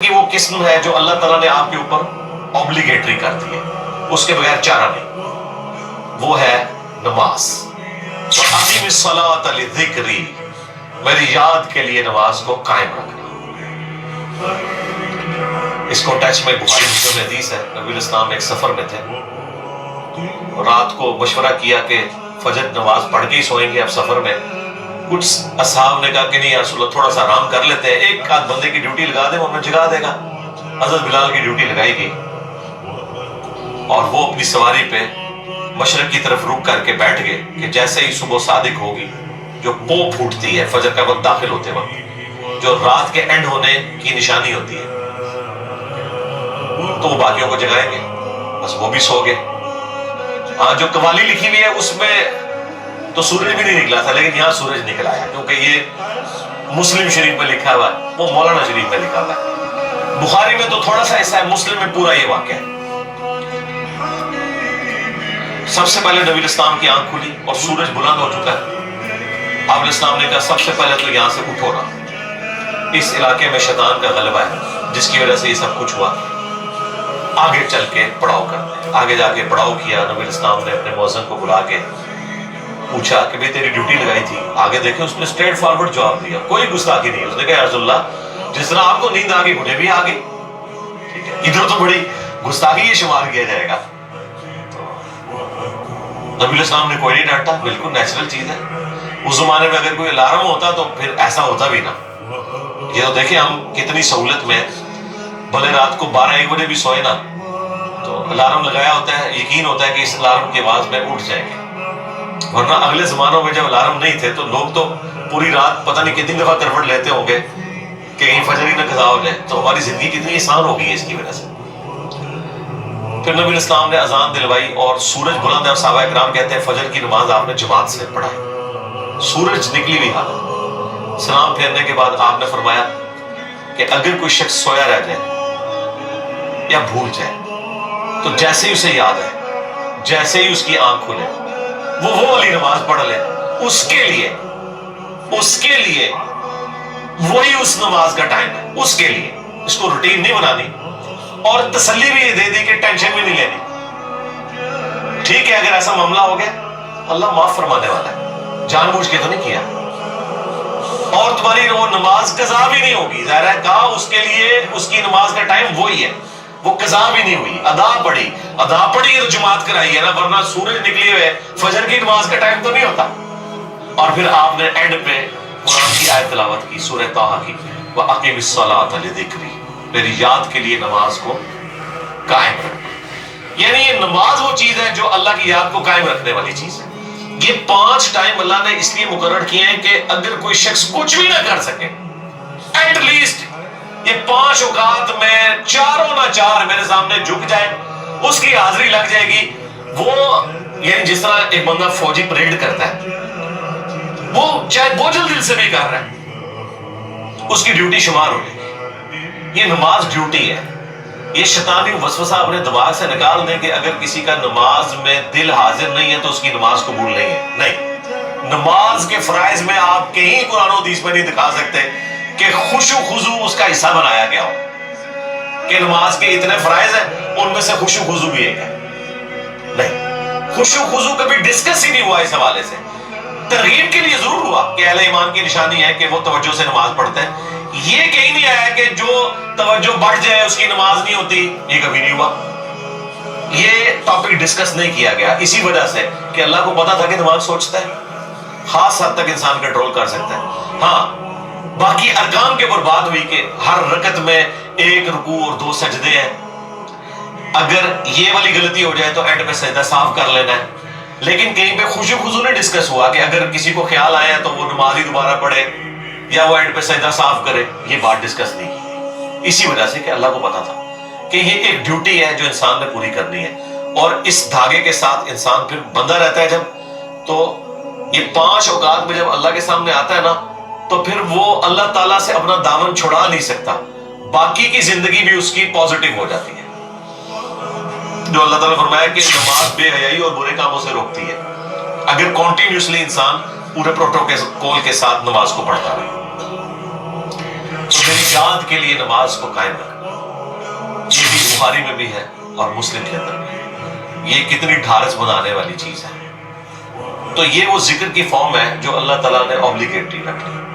کہ وہ قسم ہے جو اللہ تعالیٰ نے آپ کے اوپر اوبلیگیٹری کر دی ہے، اس کے بغیر چارہ نہیں، وہ ہے نماز۔ وَأَقِمِ الصَّلَاةَ لِذِكْرِي، میری یاد کے لیے نماز کو قائم رکھنا۔ اس کو ٹچ میں بخاری مسلم میں حدیث ہے، نبی الاسلام ایک سفر میں تھے، رات کو مشورہ کیا کہ فجر نماز پڑھ کے ہی سوئیں گے اب سفر میں۔ کچھ اصحاب نے کہا کہ نہیں یا رسول اللہ تھوڑا سا آرام کر لیتے ہیں، ایک آدھ بندے کی ڈیوٹی لگا دیں وہ ہمیں جگا دے گا۔ حضرت بلال کی ڈیوٹی لگائی گئی اور وہ اپنی سواری پہ مشرق کی طرف رک کر کے بیٹھ گئے کہ جیسے ہی صبح صادق ہوگی، جو پو پھوٹتی ہے فجر کا وقت داخل ہوتے وقت، جو رات کے اینڈ ہونے کی نشانی ہوتی ہے، تو وہ باقیوں کو جگائیں گے، بس وہ بھی سو گئے۔ ہاں جو قوالی لکھی ہوئی ہے اس میں تو سورج بھی نہیں نکلا تھا، لیکن یہاں سورج نکل آیا، کیونکہ یہ مسلم شریف میں لکھا ہوا ہے، وہ مولانا شریف میں لکھا ہوا ہے۔ بخاری میں تو تھوڑا سا ایسا ہے، مسلم میں پورا یہ واقعہ ہے۔ سب سے پہلے نبی الاسلام کی آنکھ کھلی اور سورج بلند ہو چکا ہے۔ آپ الاسلام نے کہا سب سے پہلے تو یہاں سے اٹھو نا، اس علاقے میں شیطان کا غلبہ ہے جس کی وجہ سے یہ سب کچھ ہوا، آگے چل کے پڑاؤ کرتے ہیں۔ آگے جا کے پڑاؤ کیا، نبی الاسلام نے اپنے مؤذن کو بلا کے پوچھا کہ بھئی تیری ڈیوٹی لگائی تھی، آگے دیکھیں اس نے اسٹریٹ فارورڈ جواب دیا، کوئی گستاخی نہیں۔ اس نے کہا یا رسول اللہ جس طرح آپ کو نیند آ گئی مجھے بھی آ گئی، ادھر تو بڑی گستاخی یہ شمار کیا جائے گا۔ نبی الاسلام نے کوئی نہیں ڈانٹا، بالکل نیچرل چیز ہے۔ اس زمانے میں اگر کوئی الارم ہوتا تو پھر ایسا ہوتا بھی نہ۔ یہ تو دیکھیں ہم کتنی سہولت میں، بھلے رات کو 12-1 بجے بھی سوئے نا تو الارم لگایا ہوتا ہے، یقین ہوتا ہے کہ اس الارم کی آواز میں اٹھ جائیں گے، ورنہ اگلے زمانوں میں جب الارم نہیں تھے تو لوگ تو پوری رات پتہ نہیں کتنی دفعہ کروٹ لیتے ہوں گے کہ کہیں فجر ہی نہ قضا ہو جائے۔ تو ہماری زندگی کتنی آسان ہو گئی ہے اس کی وجہ سے۔ پھر نبی الاسلام نے اذان دلوائی اور سورج بلند ہے، اور صحابہ اکرام کہتے ہیں فجر کی نماز آپ نے جماعت سے پڑھائی، سورج نکلی ہوئی حالت۔ سلام پھیرنے کے بعد آپ نے فرمایا کہ اگر کوئی شخص سویا رہ جائے یا بھول جائے تو جیسے ہی اسے یاد ہے، جیسے ہی اس کی آنکھ کھلے وہ والی نماز پڑھ لے، اس کے لیے وہی اس نماز کا ٹائم ہے، اس کے لیے۔ اس کو روٹین نہیں بنانی، اور تسلی بھی یہ دے دی کہ ٹینشن بھی نہیں لینی۔ ٹھیک ہے اگر ایسا معاملہ ہو گیا اللہ معاف فرمانے والا ہے، جان بوجھ کے تو نہیں کیا، اور تمہاری وہ نماز قضا بھی نہیں ہوگی۔ ظاہر ہے کہا اس کے لیے اس کی نماز کا ٹائم وہی ہے، وہ قضا بھی نہیں ہوئی، ادا پڑھی ہے تو جماعت کرائی ہے نا، ورنہ سورج نکلی ہوئے فجر کی نماز کا ٹائم تو نہیں ہوتا۔ اور پھر آپ نے اینڈ پہ قرآن کی آیت تلاوت کی، سورہ طٰہٰ کی، وَأَقِمِ الصَّلَاةَ لِذِكْرِي، میری یاد کے لیے نماز کو قائم رکھ۔ یعنی یہ نماز وہ چیز ہے جو اللہ کی یاد کو قائم رکھنے والی چیز ہے۔ یہ 5 ٹائم اللہ نے اس لیے مقرر کیے ہیں کہ اگر کوئی شخص کچھ بھی نہ کر سکے، ایٹ لیسٹ یہ 5 اوقات میں چاروں نہ چار میرے سامنے جھک جائے، اس کی حاضری لگ جائے گی۔ وہ یعنی جس طرح ایک بندہ فوجی پریڈ کرتا ہے، وہ چاہے بوجھل دل سے بھی کر رہا ہے، اس کی ڈیوٹی شمار ہو گئی۔ یہ نماز ڈیوٹی ہے۔ یہ شیطانی وسوسہ اپنے دماغ سے نکال دیں کہ اگر کسی کا نماز میں دل حاضر نہیں ہے تو اس کی نماز قبول نہیں ہے۔ نہیں، نماز کے فرائض میں آپ کہیں قرآن و حدیث میں نہیں دکھا سکتے کہ خشوع خضوع اس کا حصہ بنایا گیا ہو، کہ نماز کے اتنے فرائض ہیں ان میں سے خشوع خضوع بھی ایک ہے۔ نہیں، خشوع خضوع کبھی ڈسکس ہی نہیں ہوا اس حوالے سے۔ ترغیب کے لیے ضرور ہوا کہ اہل ایمان کی نشانی ہے کہ وہ توجہ سے نماز پڑھتے ہیں، یہ کہیں نہیں آیا کہ جو توجہ بڑھ جائے اس کی نماز نہیں ہوتی، یہ کبھی نہیں ہوا۔ یہ ٹاپک ڈسکس نہیں کیا گیا اسی وجہ سے کہ اللہ کو پتا تھا کہ دماغ سوچتا ہے، خاص حد تک انسان کنٹرول کر سکتا ہے۔ ہاں باقی ارکان کے اوپر بات ہوئی کہ ہر رکعت میں 1 رکوع اور 2 سجدے ہیں، اگر یہ والی غلطی ہو جائے تو اینڈ پہ سجدہ صاف کر لینا ہے۔ لیکن کہیں پہ خشوع خضوع نہیں ڈسکس ہوا کہ اگر کسی کو خیال آیا تو وہ نماز ہی دوبارہ پڑھے یا وہ اینڈ پہ سجدہ صاف کرے، یہ بات ڈسکس نہیں کی، اسی وجہ سے کہ اللہ کو پتا تھا کہ یہ ایک ڈیوٹی ہے جو انسان نے پوری کرنی ہے۔ اور اس دھاگے کے ساتھ انسان پھر بندہ رہتا ہے جب، تو یہ 5 اوقات میں جب اللہ کے سامنے آتا ہے نا تو پھر وہ اللہ تعالیٰ سے اپنا دامن چھڑا نہیں سکتا، باقی کی زندگی بھی اس کی پازیٹیو ہو جاتی ہے۔ جو اللہ تعالیٰ نے فرمایا کہ نماز بے حیائی اور برے کاموں سے روکتی ہے، اگر کنٹینیوسلی انسان پورے پروٹوکول کے ساتھ نماز کو پڑھتا رہے۔ تو میری جان کے لیے نماز کو قائم رکھنا. یہ بھی بخاری میں بھی ہے اور مسلم کے اندر بھی. یہ کتنی ڈھارس بنانے والی چیز ہے. تو یہ وہ ذکر کی فارم ہے جو اللہ تعالیٰ نے اوبلیگیٹری رکھ لی.